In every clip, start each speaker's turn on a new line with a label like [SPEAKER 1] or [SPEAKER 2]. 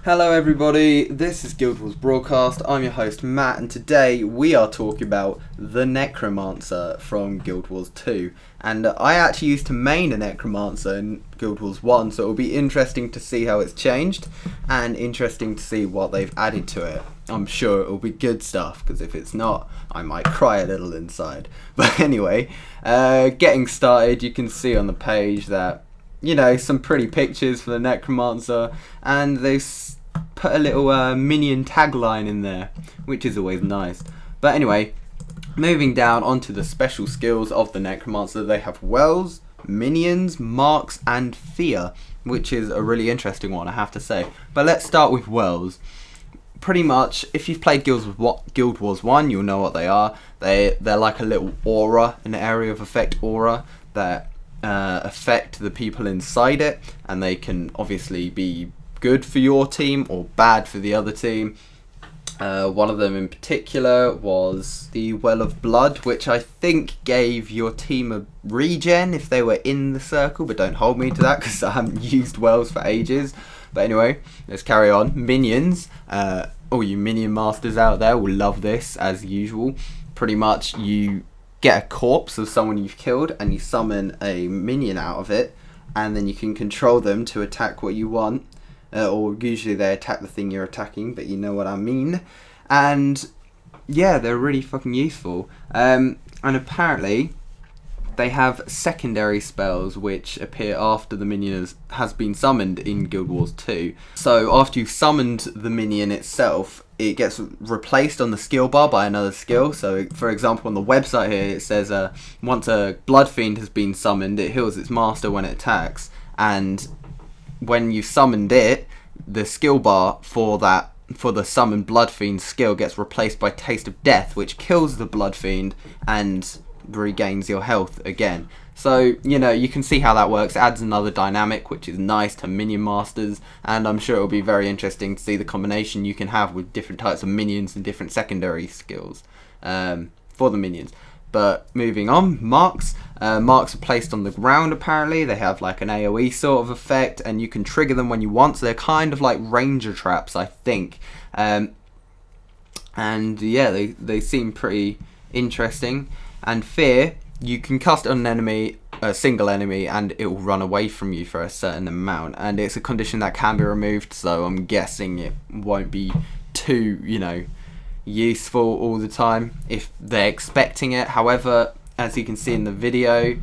[SPEAKER 1] Hello everybody, this is Guild Wars Broadcast. I'm your host Matt, and today we are talking about the Necromancer from Guild Wars 2. And I actually used to main a Necromancer in Guild Wars 1, so it'll be interesting to see how it's changed and interesting to see what they've added to it. I'm sure it'll be good stuff, because if it's not, I might cry a little inside. But anyway, getting started, you can see on the page that, you know, some pretty pictures for the Necromancer, and they've put a little minion tagline in there, which is always nice. But anyway, moving down onto the special skills of the Necromancer, they have Wells, Minions, Marks, and Fear, which is a really interesting one, I have to say. But let's start with Wells. Pretty much, if you've played Guild Wars 1, you'll know what they are. They're like a little aura, an area of effect aura that affect the people inside it, and they can obviously be good for your team or bad for the other team. One of them in particular was the Well of Blood, which I think gave your team a regen if they were in the circle, but don't hold me to that because I haven't used Wells for ages. But anyway, let's carry on. Minions, all you minion masters out there will love this as usual. Pretty much you get a corpse of someone you've killed and you summon a minion out of it, and then you can control them to attack what you want, or usually they attack the thing you're attacking, but you know what I mean. And yeah, they're really fucking useful. And apparently they have secondary spells which appear after the minion has been summoned in Guild Wars 2. So after you've summoned the minion itself, it gets replaced on the skill bar by another skill. So for example, on the website here it says once a Blood Fiend has been summoned, it heals its master when it attacks, and when you've summoned it, the skill bar for the summoned Blood Fiend skill gets replaced by Taste of Death, which kills the Blood Fiend and regains your health again. So, you know, you can see how that works. It adds another dynamic, which is nice to minion masters, and I'm sure it'll be very interesting to see the combination you can have with different types of minions and different secondary skills for the minions. But moving on, Marks. Marks are placed on the ground apparently. They have like an AoE sort of effect, and you can trigger them when you want, so they're kind of like ranger traps, I think. And yeah, they seem pretty interesting. And Fear, you can cast on an enemy, a single enemy, and it will run away from you for a certain amount. And it's a condition that can be removed, so I'm guessing it won't be too, you know, useful all the time if they're expecting it. However, as you can see in the video,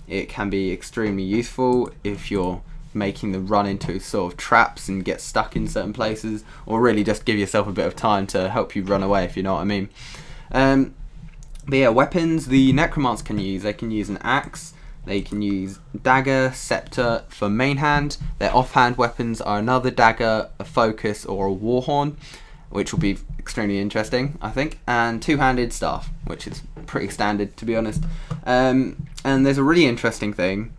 [SPEAKER 1] it can be extremely useful if you're making them run into sort of traps and get stuck in certain places, or really just give yourself a bit of time to help you run away, if you know what I mean. But yeah, weapons the Necromancer can use. They can use an axe, they can use dagger, scepter for main hand. Their offhand weapons are another dagger, a focus, or a warhorn, which will be extremely interesting, I think, and two-handed staff, which is pretty standard, to be honest. And there's a really interesting thing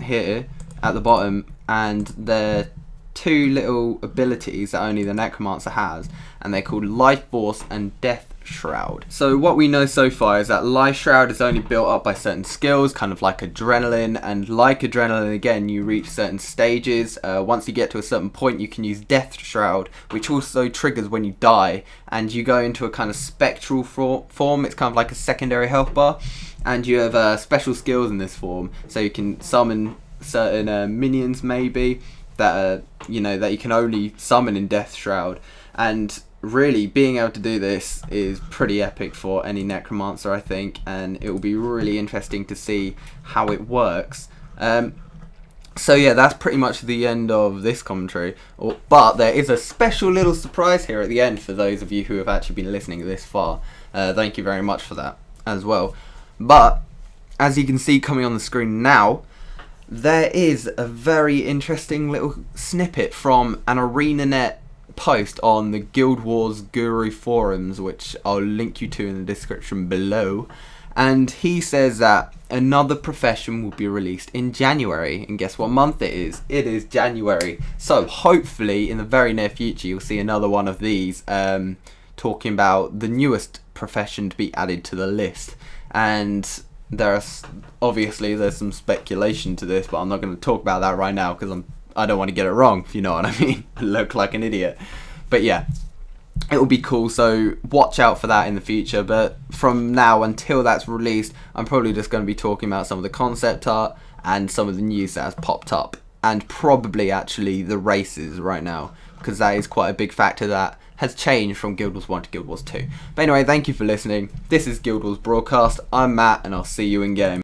[SPEAKER 1] here at the bottom, and they're two little abilities that only the Necromancer has, and they're called Life Force and Death Shroud. So what we know so far is that Life Shroud is only built up by certain skills, kind of like Adrenaline, and like Adrenaline again, you reach certain stages. Once you get to a certain point, you can use Death Shroud, which also triggers when you die, and you go into a kind of spectral form. It's kind of like a secondary health bar, and you have special skills in this form, so you can summon certain minions maybe that you know, that you can only summon in Death Shroud. And really, being able to do this is pretty epic for any Necromancer, I think, and it will be really interesting to see how it works. So yeah, that's pretty much the end of this commentary. But there is a special little surprise here at the end for those of you who have actually been listening this far. Thank you very much for that as well. But as you can see coming on the screen now, there is a very interesting little snippet from an ArenaNet post on the GuildWars2Guru Forums, which I'll link you to in the description below. And he says that another profession will be released in January, and guess what month it is? It is January. So hopefully in the very near future you'll see another one of these talking about the newest profession to be added to the list. And there's some speculation to this, but I'm not going to talk about that right now because I'm I don't want to get it wrong, if you know what I mean. I look like an idiot. But yeah, it will be cool, so watch out for that in the future. But from now until that's released, I'm probably just going to be talking about some of the concept art and some of the news that has popped up, and probably actually the races right now, because that is quite a big factor that has changed from Guild Wars 1 to Guild Wars 2. But anyway, thank you for listening. This is Guild Wars Broadcast. I'm Matt, and I'll see you in game.